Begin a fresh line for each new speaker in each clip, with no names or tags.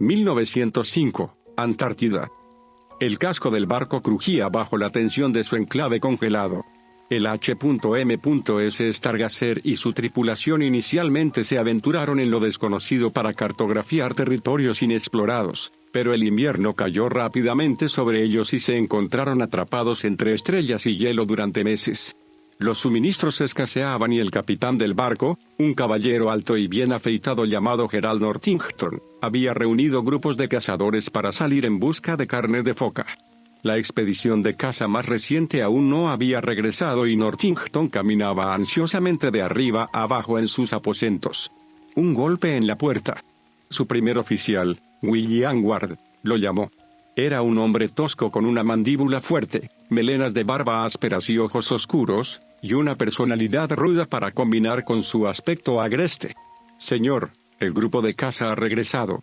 1905, Antártida. El casco del barco crujía bajo la tensión de su enclave congelado. El H.M.S. Stargazer y su tripulación inicialmente se aventuraron en lo desconocido para cartografiar territorios inexplorados, pero el invierno cayó rápidamente sobre ellos y se encontraron atrapados entre estrellas y hielo durante meses. Los suministros escaseaban y el capitán del barco, un caballero alto y bien afeitado llamado Gerald Northington, había reunido grupos de cazadores para salir en busca de carne de foca. La expedición de caza más reciente aún no había regresado y Northington caminaba ansiosamente de arriba a abajo en sus aposentos. Un golpe en la puerta. Su primer oficial, William Ward, lo llamó. Era un hombre tosco con una mandíbula fuerte, melenas de barba ásperas y ojos oscuros, y una personalidad ruda para combinar con su aspecto agreste. Señor, el grupo de caza ha regresado.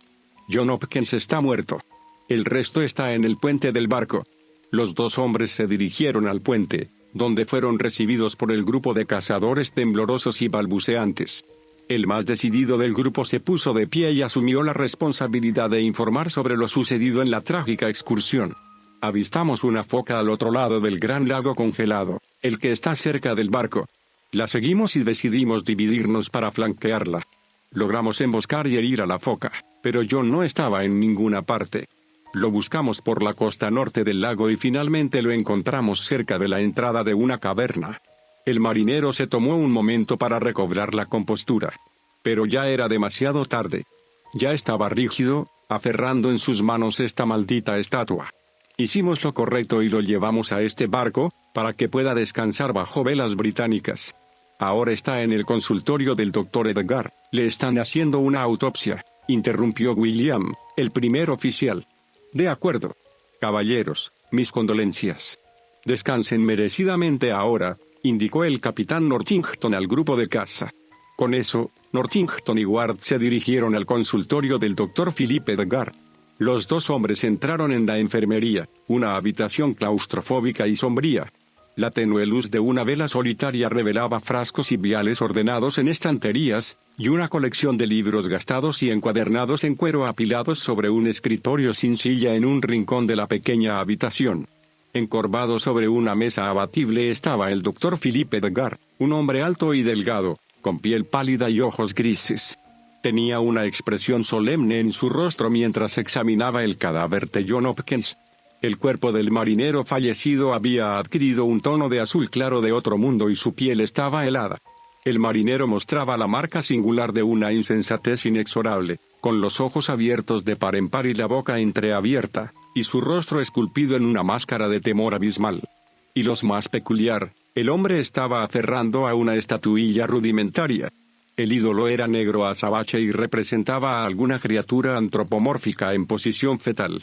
John Hopkins está muerto. El resto está en el puente del barco. Los dos hombres se dirigieron al puente, donde fueron recibidos por el grupo de cazadores temblorosos y balbuceantes. El más decidido del grupo se puso de pie y asumió la responsabilidad de informar sobre lo sucedido en la trágica excursión. Avistamos una foca al otro lado del gran lago congelado, el que está cerca del barco. La seguimos y decidimos dividirnos para flanquearla. Logramos emboscar y herir a la foca, pero John no estaba en ninguna parte. Lo buscamos por la costa norte del lago y finalmente lo encontramos cerca de la entrada de una caverna. El marinero se tomó un momento para recobrar la compostura. Pero ya era demasiado tarde. Ya estaba rígido, aferrando en sus manos esta maldita estatua. Hicimos lo correcto y lo llevamos a este barco, para que pueda descansar bajo velas británicas. Ahora está en el consultorio del doctor Edgar. Le están haciendo una autopsia, interrumpió William, el primer oficial. De acuerdo. Caballeros, mis condolencias. Descansen merecidamente ahora, indicó el capitán Northington al grupo de caza. Con eso, Northington y Ward se dirigieron al consultorio del doctor Philip Edgar. Los dos hombres entraron en la enfermería, una habitación claustrofóbica y sombría. La tenue luz de una vela solitaria revelaba frascos y viales ordenados en estanterías, y una colección de libros gastados y encuadernados en cuero apilados sobre un escritorio sin silla en un rincón de la pequeña habitación. Encorvado sobre una mesa abatible estaba el doctor Philip Edgar, un hombre alto y delgado, con piel pálida y ojos grises. Tenía una expresión solemne en su rostro mientras examinaba el cadáver de John Hopkins. El cuerpo del marinero fallecido había adquirido un tono de azul claro de otro mundo y su piel estaba helada. El marinero mostraba la marca singular de una insensatez inexorable, con los ojos abiertos de par en par y la boca entreabierta, y su rostro esculpido en una máscara de temor abismal. Y lo más peculiar, el hombre estaba aferrando a una estatuilla rudimentaria. El ídolo era negro azabache y representaba a alguna criatura antropomórfica en posición fetal.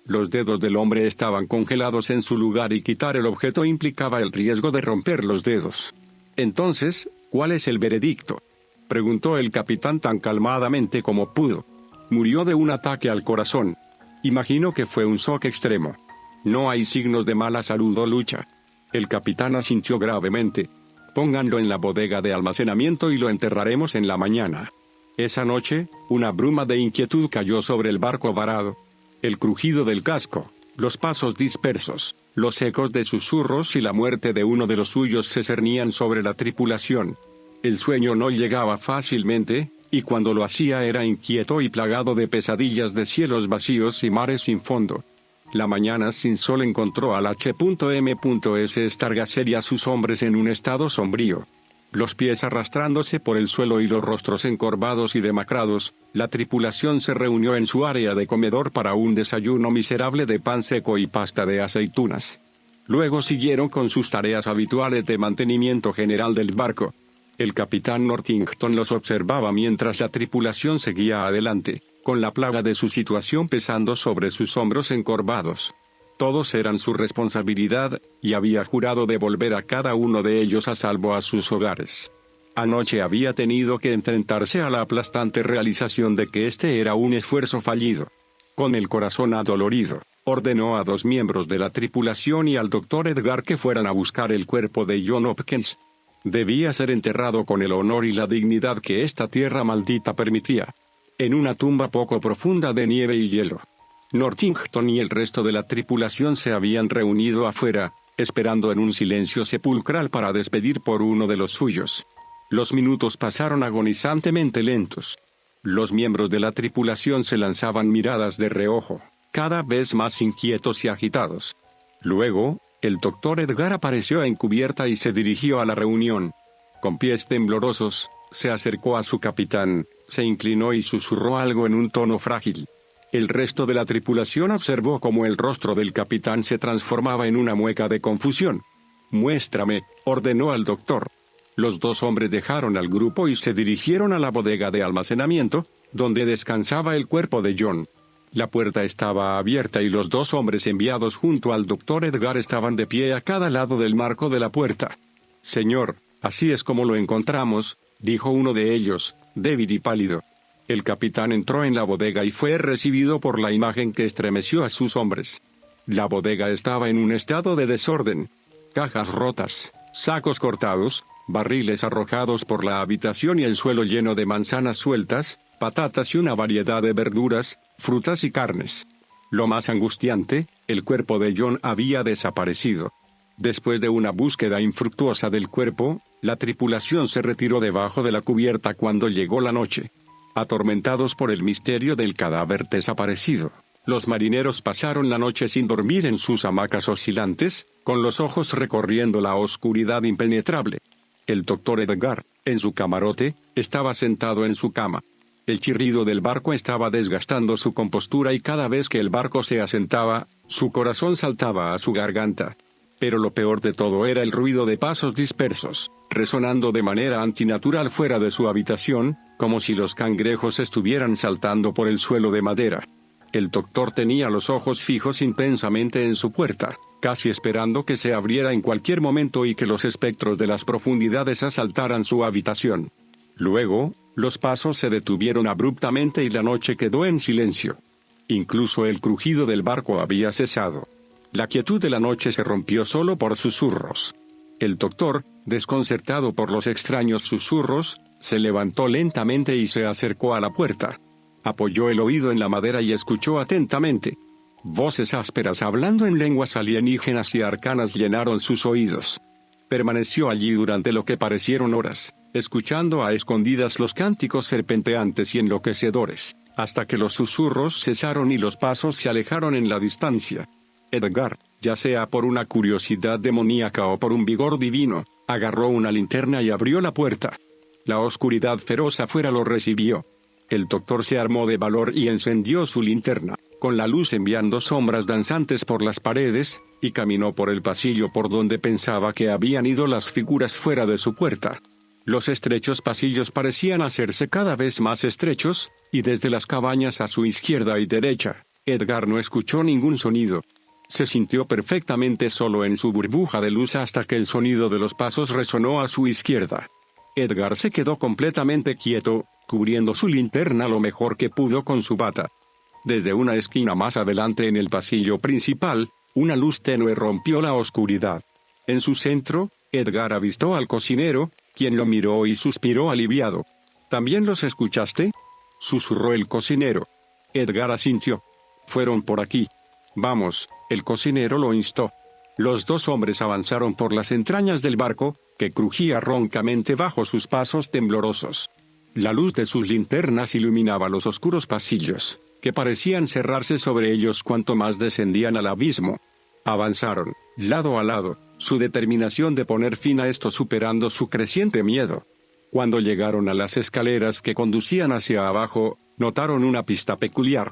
Los dedos del hombre estaban congelados en su lugar y quitar el objeto implicaba el riesgo de romper los dedos. Entonces, ¿cuál es el veredicto?, preguntó el capitán tan calmadamente como pudo. Murió de un ataque al corazón. Imagino que fue un shock extremo. No hay signos de mala salud o lucha. El capitán asintió gravemente. Pónganlo en la bodega de almacenamiento y lo enterraremos en la mañana. Esa noche, una bruma de inquietud cayó sobre el barco varado. El crujido del casco, los pasos dispersos, los ecos de susurros y la muerte de uno de los suyos se cernían sobre la tripulación. El sueño no llegaba fácilmente, y cuando lo hacía era inquieto y plagado de pesadillas de cielos vacíos y mares sin fondo. La mañana sin sol encontró al H.M.S. Stargazer y a sus hombres en un estado sombrío. Los pies arrastrándose por el suelo y los rostros encorvados y demacrados, la tripulación se reunió en su área de comedor para un desayuno miserable de pan seco y pasta de aceitunas. Luego siguieron con sus tareas habituales de mantenimiento general del barco. El capitán Northington los observaba mientras la tripulación seguía adelante, con la plaga de su situación pesando sobre sus hombros encorvados. Todos eran su responsabilidad, y había jurado devolver a cada uno de ellos a salvo a sus hogares. Anoche había tenido que enfrentarse a la aplastante realización de que este era un esfuerzo fallido. Con el corazón adolorido, ordenó a 2 miembros de la tripulación y al doctor Edgar que fueran a buscar el cuerpo de John Hopkins. Debía ser enterrado con el honor y la dignidad que esta tierra maldita permitía. en una tumba poco profunda de nieve y hielo. Northampton y el resto de la tripulación se habían reunido afuera, esperando en un silencio sepulcral para despedir por uno de los suyos. Los minutos pasaron agonizantemente lentos. Los miembros de la tripulación se lanzaban miradas de reojo, cada vez más inquietos y agitados. Luego, el doctor Edgar apareció en cubierta y se dirigió a la reunión. Con pies temblorosos, se acercó a su capitán, se inclinó y susurró algo en un tono frágil. El resto de la tripulación observó cómo el rostro del capitán se transformaba en una mueca de confusión. «Muéstrame», ordenó al doctor. Los dos hombres dejaron al grupo y se dirigieron a la bodega de almacenamiento, donde descansaba el cuerpo de John. La puerta estaba abierta y los dos hombres enviados junto al doctor Edgar estaban de pie a cada lado del marco de la puerta. «Señor, así es como lo encontramos», dijo uno de ellos, débil y pálido. El capitán entró en la bodega y fue recibido por la imagen que estremeció a sus hombres. La bodega estaba en un estado de desorden. Cajas rotas, sacos cortados, barriles arrojados por la habitación y el suelo lleno de manzanas sueltas, patatas y una variedad de verduras, frutas y carnes. Lo más angustiante, el cuerpo de John había desaparecido. Después de una búsqueda infructuosa del cuerpo, la tripulación se retiró debajo de la cubierta cuando llegó la noche. Atormentados por el misterio del cadáver desaparecido, los marineros pasaron la noche sin dormir en sus hamacas oscilantes, con los ojos recorriendo la oscuridad impenetrable. El doctor Edgar, en su camarote, estaba sentado en su cama. El chirrido del barco estaba desgastando su compostura y cada vez que el barco se asentaba, su corazón saltaba a su garganta. Pero lo peor de todo era el ruido de pasos dispersos, resonando de manera antinatural fuera de su habitación, como si los cangrejos estuvieran saltando por el suelo de madera. El doctor tenía los ojos fijos intensamente en su puerta, casi esperando que se abriera en cualquier momento y que los espectros de las profundidades asaltaran su habitación. Luego, los pasos se detuvieron abruptamente y la noche quedó en silencio. Incluso el crujido del barco había cesado. La quietud de la noche se rompió solo por susurros. El doctor, desconcertado por los extraños susurros, se levantó lentamente y se acercó a la puerta. Apoyó el oído en la madera y escuchó atentamente. Voces ásperas hablando en lenguas alienígenas y arcanas llenaron sus oídos. Permaneció allí durante lo que parecieron horas, escuchando a escondidas los cánticos serpenteantes y enloquecedores, hasta que los susurros cesaron y los pasos se alejaron en la distancia. Edgar, ya sea por una curiosidad demoníaca o por un vigor divino, agarró una linterna y abrió la puerta. La oscuridad feroz afuera lo recibió. El doctor se armó de valor y encendió su linterna, con la luz enviando sombras danzantes por las paredes, y caminó por el pasillo por donde pensaba que habían ido las figuras fuera de su puerta. Los estrechos pasillos parecían hacerse cada vez más estrechos, y desde las cabañas a su izquierda y derecha, Edgar no escuchó ningún sonido. Se sintió perfectamente solo en su burbuja de luz hasta que el sonido de los pasos resonó a su izquierda. Edgar se quedó completamente quieto, cubriendo su linterna lo mejor que pudo con su bata. Desde una esquina más adelante en el pasillo principal, una luz tenue rompió la oscuridad. En su centro, Edgar avistó al cocinero, quien lo miró y suspiró aliviado. ¿También los escuchaste?, susurró el cocinero. Edgar asintió. Fueron por aquí. Vamos, el cocinero lo instó. Los dos hombres avanzaron por las entrañas del barco, que crujía roncamente bajo sus pasos temblorosos. La luz de sus linternas iluminaba los oscuros pasillos, que parecían cerrarse sobre ellos cuanto más descendían al abismo. Avanzaron, lado a lado, su determinación de poner fin a esto superando su creciente miedo. Cuando llegaron a las escaleras que conducían hacia abajo, notaron una pista peculiar.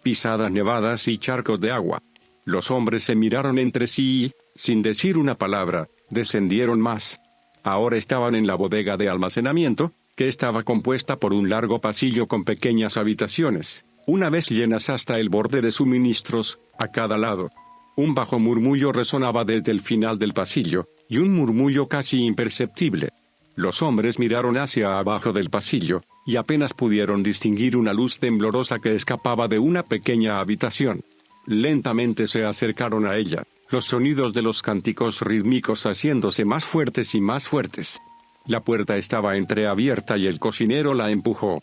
Pisadas nevadas y charcos de agua. Los hombres se miraron entre sí y, sin decir una palabra, descendieron más. Ahora estaban en la bodega de almacenamiento, que estaba compuesta por un largo pasillo con pequeñas habitaciones, una vez llenas hasta el borde de suministros, a cada lado. Un bajo murmullo resonaba desde el final del pasillo, y un murmullo casi imperceptible. Los hombres miraron hacia abajo del pasillo, y apenas pudieron distinguir una luz temblorosa que escapaba de una pequeña habitación. Lentamente se acercaron a ella, los sonidos de los cánticos rítmicos haciéndose más fuertes y más fuertes. La puerta estaba entreabierta y el cocinero la empujó.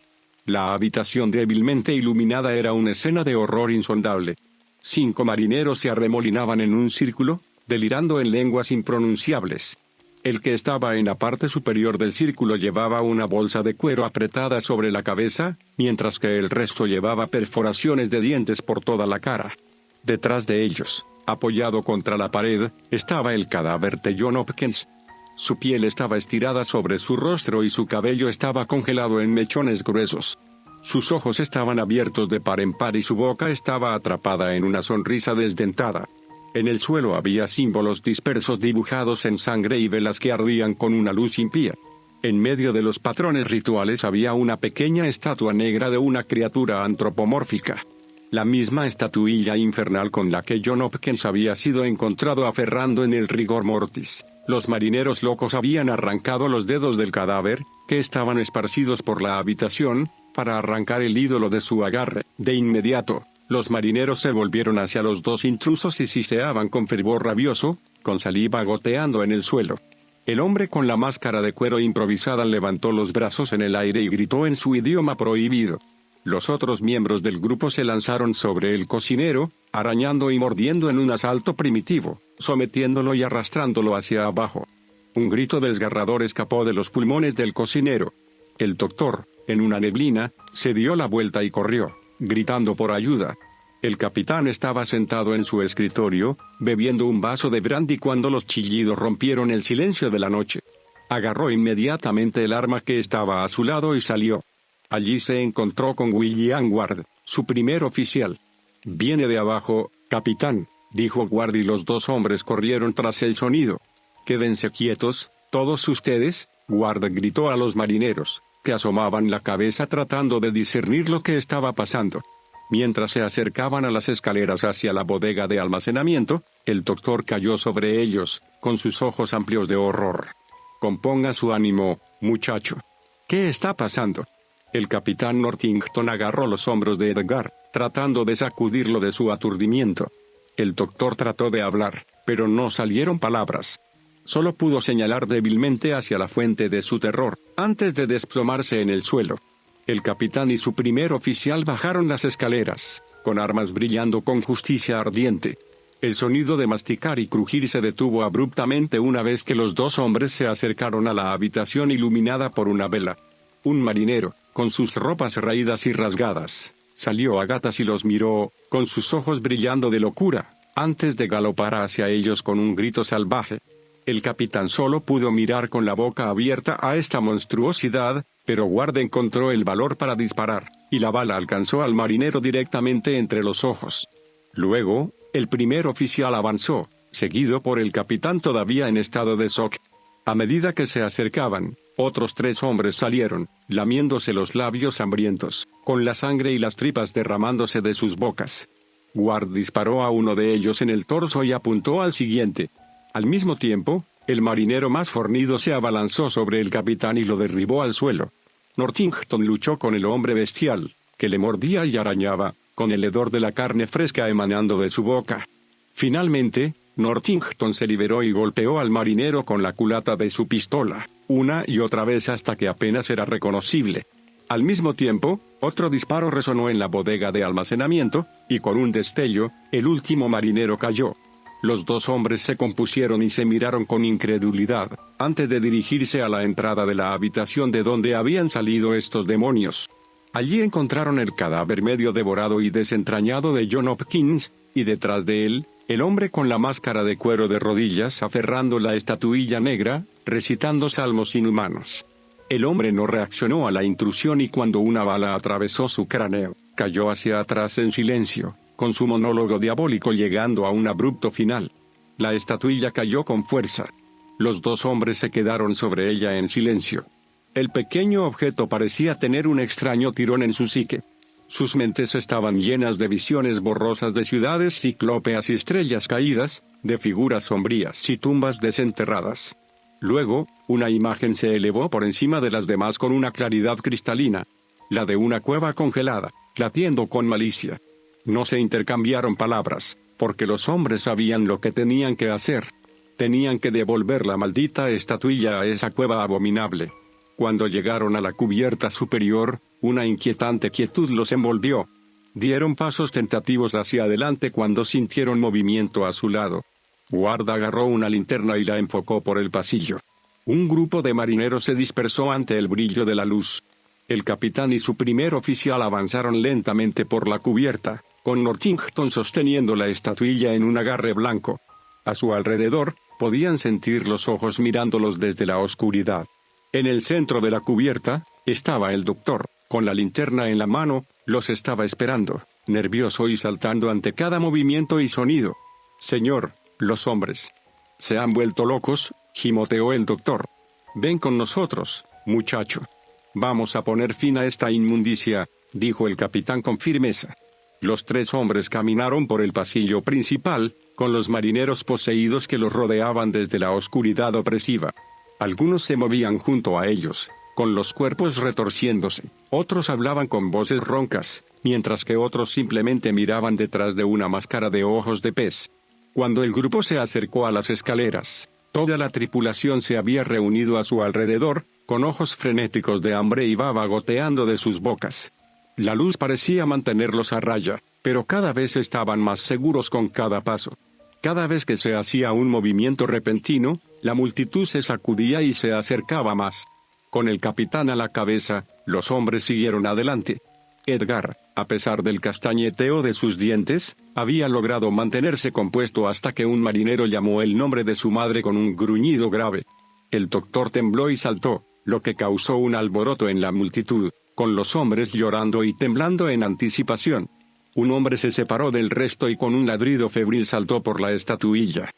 La habitación débilmente iluminada era una escena de horror insondable. 5 marineros se arremolinaban en un círculo, delirando en lenguas impronunciables. El que estaba en la parte superior del círculo llevaba una bolsa de cuero apretada sobre la cabeza, mientras que el resto llevaba perforaciones de dientes por toda la cara. Detrás de ellos, apoyado contra la pared, estaba el cadáver de John Hopkins. Su piel estaba estirada sobre su rostro y su cabello estaba congelado en mechones gruesos. Sus ojos estaban abiertos de par en par y su boca estaba atrapada en una sonrisa desdentada. En el suelo había símbolos dispersos dibujados en sangre y velas que ardían con una luz impía. En medio de los patrones rituales había una pequeña estatua negra de una criatura antropomórfica. La misma estatuilla infernal con la que John Hopkins había sido encontrado aferrando en el rigor mortis. Los marineros locos habían arrancado los dedos del cadáver, que estaban esparcidos por la habitación, para arrancar el ídolo de su agarre. De inmediato, los marineros se volvieron hacia los 2 intrusos y siseaban con fervor rabioso, con saliva goteando en el suelo. El hombre con la máscara de cuero improvisada levantó los brazos en el aire y gritó en su idioma prohibido. Los otros miembros del grupo se lanzaron sobre el cocinero, arañando y mordiendo en un asalto primitivo, sometiéndolo y arrastrándolo hacia abajo. Un grito desgarrador escapó de los pulmones del cocinero. El doctor, en una neblina, se dio la vuelta y corrió, gritando por ayuda. El capitán estaba sentado en su escritorio, bebiendo un vaso de brandy cuando los chillidos rompieron el silencio de la noche. Agarró inmediatamente el arma que estaba a su lado y salió. Allí se encontró con William Ward, su primer oficial. «Viene de abajo, capitán», dijo Ward y los 2 hombres corrieron tras el sonido. «Quédense quietos, todos ustedes», Ward gritó a los marineros, que asomaban la cabeza tratando de discernir lo que estaba pasando. Mientras se acercaban a las escaleras hacia la bodega de almacenamiento, el doctor cayó sobre ellos, con sus ojos amplios de horror. «Componga su ánimo, muchacho. ¿Qué está pasando?». El capitán Northington agarró los hombros de Edgar, tratando de sacudirlo de su aturdimiento. El doctor trató de hablar, pero no salieron palabras. Solo pudo señalar débilmente hacia la fuente de su terror, antes de desplomarse en el suelo. El capitán y su primer oficial bajaron las escaleras, con armas brillando con justicia ardiente. El sonido de masticar y crujir se detuvo abruptamente una vez que los 2 hombres se acercaron a la habitación iluminada por una vela. Un marinero, con sus ropas raídas y rasgadas, salió a gatas y los miró, con sus ojos brillando de locura, antes de galopar hacia ellos con un grito salvaje. El capitán solo pudo mirar con la boca abierta a esta monstruosidad, pero Ward encontró el valor para disparar, y la bala alcanzó al marinero directamente entre los ojos. Luego, el primer oficial avanzó, seguido por el capitán todavía en estado de shock. A medida que se acercaban, otros 3 hombres salieron, lamiéndose los labios hambrientos, con la sangre y las tripas derramándose de sus bocas. Ward disparó a uno de ellos en el torso y apuntó al siguiente. Al mismo tiempo, el marinero más fornido se abalanzó sobre el capitán y lo derribó al suelo. Northington luchó con el hombre bestial, que le mordía y arañaba, con el hedor de la carne fresca emanando de su boca. Finalmente, Northington se liberó y golpeó al marinero con la culata de su pistola, una y otra vez hasta que apenas era reconocible. Al mismo tiempo, otro disparo resonó en la bodega de almacenamiento, y con un destello, el último marinero cayó. Los 2 hombres se compusieron y se miraron con incredulidad, antes de dirigirse a la entrada de la habitación de donde habían salido estos demonios. Allí encontraron el cadáver medio devorado y desentrañado de John Hopkins, y detrás de él, el hombre con la máscara de cuero de rodillas aferrando la estatuilla negra, recitando salmos inhumanos. El hombre no reaccionó a la intrusión y cuando una bala atravesó su cráneo, cayó hacia atrás en silencio, con su monólogo diabólico llegando a un abrupto final. La estatuilla cayó con fuerza. Los 2 hombres se quedaron sobre ella en silencio. El pequeño objeto parecía tener un extraño tirón en su psique. Sus mentes estaban llenas de visiones borrosas de ciudades ciclópeas y estrellas caídas, de figuras sombrías y tumbas desenterradas. Luego, una imagen se elevó por encima de las demás con una claridad cristalina, la de una cueva congelada, latiendo con malicia. No se intercambiaron palabras, porque los hombres sabían lo que tenían que hacer. Tenían que devolver la maldita estatuilla a esa cueva abominable. Cuando llegaron a la cubierta superior, Una inquietante quietud los envolvió. Dieron pasos tentativos hacia adelante cuando sintieron movimiento a su lado. Ward agarró una linterna y la enfocó por el pasillo. Un grupo de marineros se dispersó ante el brillo de la luz. El capitán y su primer oficial avanzaron lentamente por la cubierta, con Northampton sosteniendo la estatuilla en un agarre blanco. A su alrededor, podían sentir los ojos mirándolos desde la oscuridad. En el centro de la cubierta, estaba el doctor, con la linterna en la mano, los estaba esperando, nervioso y saltando ante cada movimiento y sonido. «Señor, los hombres se han vuelto locos», gimoteó el doctor. «Ven con nosotros, muchacho. Vamos a poner fin a esta inmundicia», dijo el capitán con firmeza. Los tres hombres caminaron por el pasillo principal, con los marineros poseídos que los rodeaban desde la oscuridad opresiva. Algunos se movían junto a ellos, con los cuerpos retorciéndose. Otros hablaban con voces roncas, mientras que otros simplemente miraban detrás de una máscara de ojos de pez. Cuando el grupo se acercó a las escaleras, toda la tripulación se había reunido a su alrededor, con ojos frenéticos de hambre y baba goteando de sus bocas. La luz parecía mantenerlos a raya, pero cada vez estaban más seguros con cada paso. Cada vez que se hacía un movimiento repentino, la multitud se sacudía y se acercaba más. Con el capitán a la cabeza, los hombres siguieron adelante. Edgar, a pesar del castañeteo de sus dientes, había logrado mantenerse compuesto hasta que un marinero llamó el nombre de su madre con un gruñido grave. El doctor tembló y saltó, lo que causó un alboroto en la multitud, con los hombres llorando y temblando en anticipación. Un hombre se separó del resto y con un ladrido febril saltó por la estatuilla.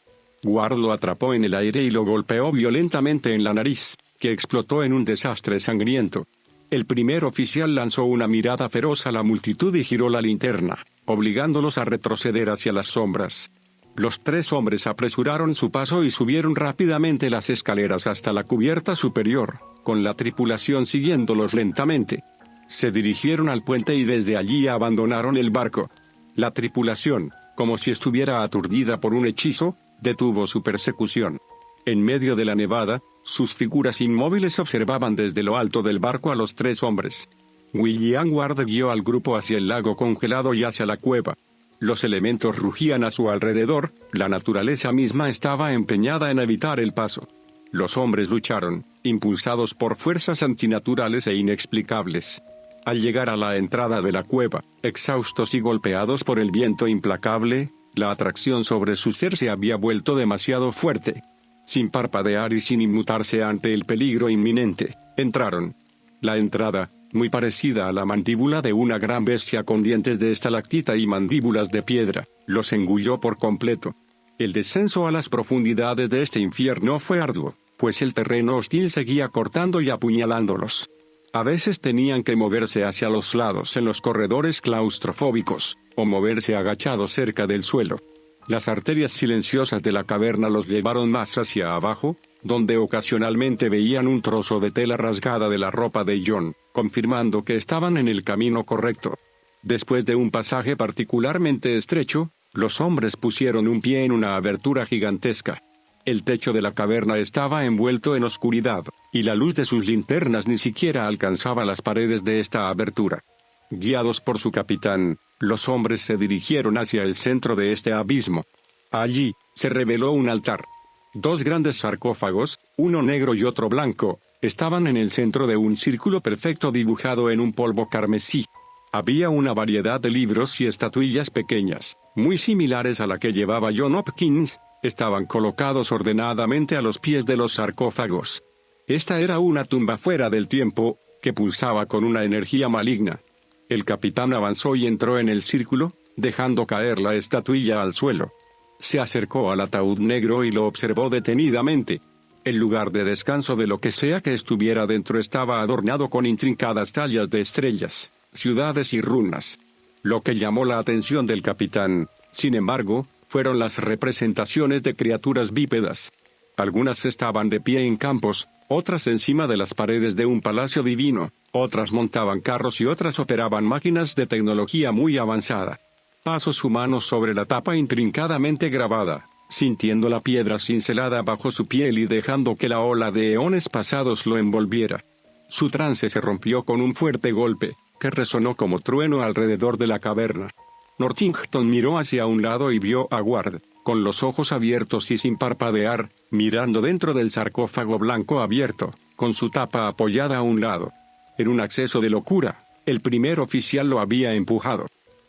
Ward lo atrapó en el aire y lo golpeó violentamente en la nariz, que explotó en un desastre sangriento. El primer oficial lanzó una mirada feroz a la multitud y giró la linterna, obligándolos a retroceder hacia las sombras. Los tres hombres apresuraron su paso y subieron rápidamente las escaleras hasta la cubierta superior, con la tripulación siguiéndolos lentamente. Se dirigieron al puente y desde allí abandonaron el barco. La tripulación, como si estuviera aturdida por un hechizo, detuvo su persecución. En medio de la nevada, sus figuras inmóviles observaban desde lo alto del barco a los tres hombres. William Ward guió al grupo hacia el lago congelado y hacia la cueva. Los elementos rugían a su alrededor, la naturaleza misma estaba empeñada en evitar el paso. Los hombres lucharon, impulsados por fuerzas antinaturales e inexplicables. Al llegar a la entrada de la cueva, exhaustos y golpeados por el viento implacable, la atracción sobre su ser se había vuelto demasiado fuerte. Sin parpadear y sin inmutarse ante el peligro inminente, entraron. La entrada, muy parecida a la mandíbula de una gran bestia con dientes de estalactita y mandíbulas de piedra, los engulló por completo. El descenso a las profundidades de este infierno fue arduo, pues el terreno hostil seguía cortando y apuñalándolos. A veces tenían que moverse hacia los lados en los corredores claustrofóbicos, o moverse agachados cerca del suelo. Las arterias silenciosas de la caverna los llevaron más hacia abajo, donde ocasionalmente veían un trozo de tela rasgada de la ropa de John, confirmando que estaban en el camino correcto. Después de un pasaje particularmente estrecho, los hombres pusieron un pie en una abertura gigantesca. El techo de la caverna estaba envuelto en oscuridad, y la luz de sus linternas ni siquiera alcanzaba las paredes de esta abertura. Guiados por su capitán, los hombres se dirigieron hacia el centro de este abismo. Allí, se reveló un altar. Dos grandes sarcófagos, uno negro y otro blanco, estaban en el centro de un círculo perfecto dibujado en un polvo carmesí. Había una variedad de libros y estatuillas pequeñas, muy similares a la que llevaba John Hopkins, estaban colocados ordenadamente a los pies de los sarcófagos. Esta era una tumba fuera del tiempo, que pulsaba con una energía maligna. El capitán avanzó y entró en el círculo, dejando caer la estatuilla al suelo. Se acercó al ataúd negro y lo observó detenidamente. El lugar de descanso de lo que sea que estuviera dentro estaba adornado con intrincadas tallas de estrellas, ciudades y runas. Lo que llamó la atención del capitán, sin embargo, fueron las representaciones de criaturas bípedas. Algunas estaban de pie en campos, otras encima de las paredes de un palacio divino, otras montaban carros y otras operaban máquinas de tecnología muy avanzada. Pasos humanos sobre la tapa intrincadamente grabada, sintiendo la piedra cincelada bajo su piel y dejando que la ola de eones pasados lo envolviera. Su trance se rompió con un fuerte golpe, que resonó como trueno alrededor de la caverna. Northampton miró hacia un lado y vio a Ward, con los ojos abiertos y sin parpadear, mirando dentro del sarcófago blanco abierto, con su tapa apoyada a un lado. En un acceso de locura, el primer oficial lo había empujado.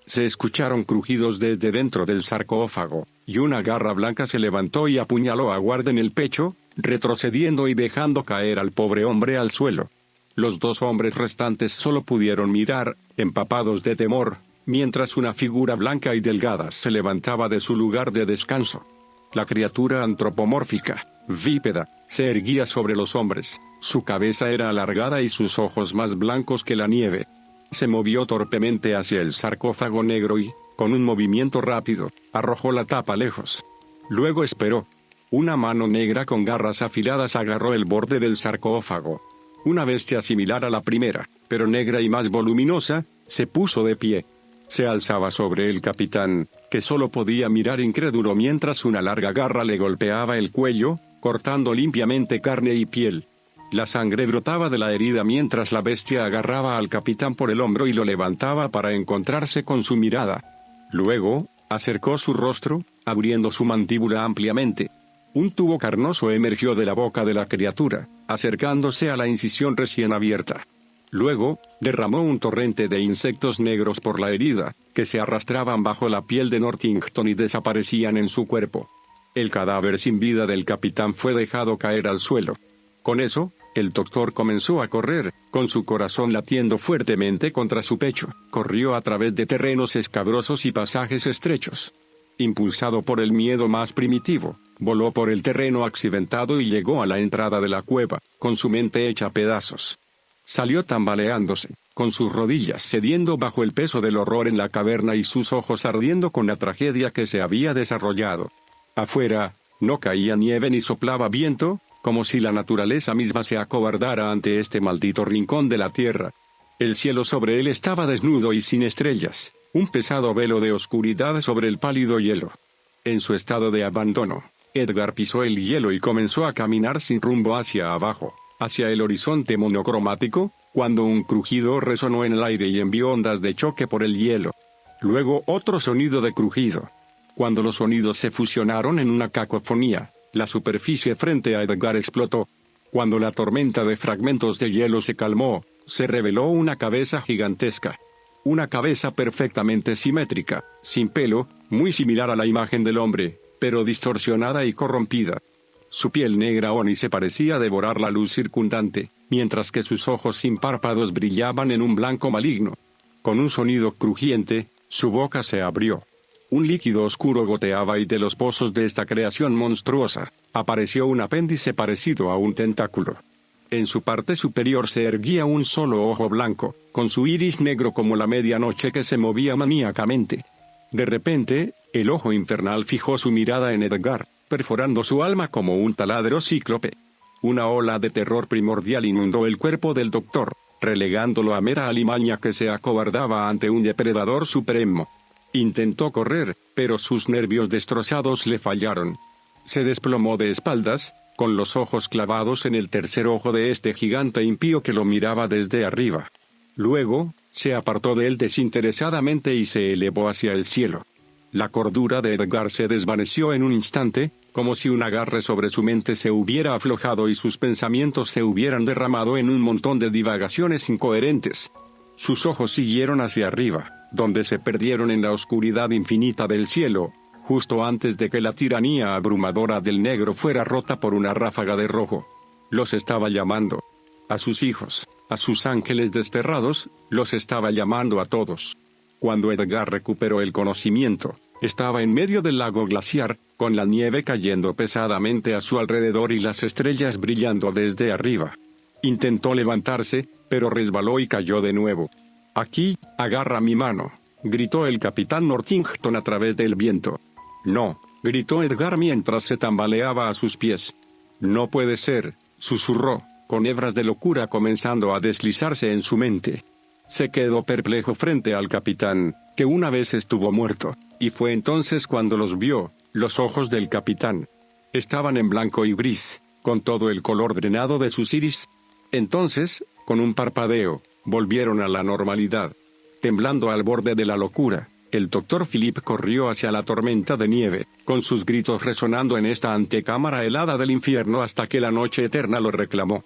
Se escucharon crujidos desde dentro del sarcófago, y una garra blanca se levantó y apuñaló a Ward en el pecho, retrocediendo y dejando caer al pobre hombre al suelo. Los dos hombres restantes solo pudieron mirar, empapados de temor, mientras una figura blanca y delgada se levantaba de su lugar de descanso. La criatura antropomórfica, bípeda, se erguía sobre los hombres, su cabeza era alargada y sus ojos más blancos que la nieve. Se movió torpemente hacia el sarcófago negro y, con un movimiento rápido, arrojó la tapa lejos. Luego esperó. Una mano negra con garras afiladas agarró el borde del sarcófago. Una bestia similar a la primera, pero negra y más voluminosa, se puso de pie. Se alzaba sobre el capitán, que solo podía mirar incrédulo mientras una larga garra le golpeaba el cuello, cortando limpiamente carne y piel. La sangre brotaba de la herida mientras la bestia agarraba al capitán por el hombro y lo levantaba para encontrarse con su mirada. Luego, acercó su rostro, abriendo su mandíbula ampliamente. Un tubo carnoso emergió de la boca de la criatura, acercándose a la incisión recién abierta. Luego, derramó un torrente de insectos negros por la herida, que se arrastraban bajo la piel de Northampton y desaparecían en su cuerpo. El cadáver sin vida del capitán fue dejado caer al suelo. Con eso, el doctor comenzó a correr, con su corazón latiendo fuertemente contra su pecho. Corrió a través de terrenos escabrosos y pasajes estrechos. Impulsado por el miedo más primitivo, voló por el terreno accidentado y llegó a la entrada de la cueva, con su mente hecha pedazos. Salió tambaleándose, con sus rodillas cediendo bajo el peso del horror en la caverna y sus ojos ardiendo con la tragedia que se había desarrollado. Afuera, no caía nieve ni soplaba viento, como si la naturaleza misma se acobardara ante este maldito rincón de la tierra. El cielo sobre él estaba desnudo y sin estrellas, un pesado velo de oscuridad sobre el pálido hielo. En su estado de abandono, Edgar pisó el hielo y comenzó a caminar sin rumbo hacia abajo, hacia el horizonte monocromático, cuando un crujido resonó en el aire y envió ondas de choque por el hielo. Luego otro sonido de crujido. Cuando los sonidos se fusionaron en una cacofonía, la superficie frente a Edgar explotó. Cuando la tormenta de fragmentos de hielo se calmó, se reveló una cabeza gigantesca. Una cabeza perfectamente simétrica, sin pelo, muy similar a la imagen del hombre, pero distorsionada y corrompida. Su piel negra ónice parecía devorar la luz circundante, mientras que sus ojos sin párpados brillaban en un blanco maligno. Con un sonido crujiente, su boca se abrió. Un líquido oscuro goteaba y de los pozos de esta creación monstruosa, apareció un apéndice parecido a un tentáculo. En su parte superior se erguía un solo ojo blanco, con su iris negro como la medianoche que se movía maníacamente. De repente, el ojo infernal fijó su mirada en Edgar, perforando su alma como un taladro cíclope. Una ola de terror primordial inundó el cuerpo del doctor, relegándolo a mera alimaña que se acobardaba ante un depredador supremo. Intentó correr, pero sus nervios destrozados le fallaron. Se desplomó de espaldas, con los ojos clavados en el tercer ojo de este gigante impío que lo miraba desde arriba. Luego, se apartó de él desinteresadamente y se elevó hacia el cielo. La cordura de Edgar se desvaneció en un instante, como si un agarre sobre su mente se hubiera aflojado y sus pensamientos se hubieran derramado en un montón de divagaciones incoherentes. Sus ojos siguieron hacia arriba, donde se perdieron en la oscuridad infinita del cielo, justo antes de que la tiranía abrumadora del negro fuera rota por una ráfaga de rojo. Los estaba llamando. A sus hijos, a sus ángeles desterrados, los estaba llamando a todos. Cuando Edgar recuperó el conocimiento, estaba en medio del lago glaciar, con la nieve cayendo pesadamente a su alrededor y las estrellas brillando desde arriba. Intentó levantarse, pero resbaló y cayó de nuevo. «Aquí, agarra mi mano», gritó el capitán Northampton a través del viento. «No», gritó Edgar mientras se tambaleaba a sus pies. «No puede ser», susurró, con hebras de locura comenzando a deslizarse en su mente. Se quedó perplejo frente al capitán, que una vez estuvo muerto, y fue entonces cuando los vio. Los ojos del capitán estaban en blanco y gris, con todo el color drenado de sus iris. Entonces, Con un parpadeo, volvieron a la normalidad. Temblando al borde de la locura, el Dr. Philip corrió hacia la tormenta de nieve, con sus gritos resonando en esta antecámara helada del infierno hasta que la noche eterna lo reclamó.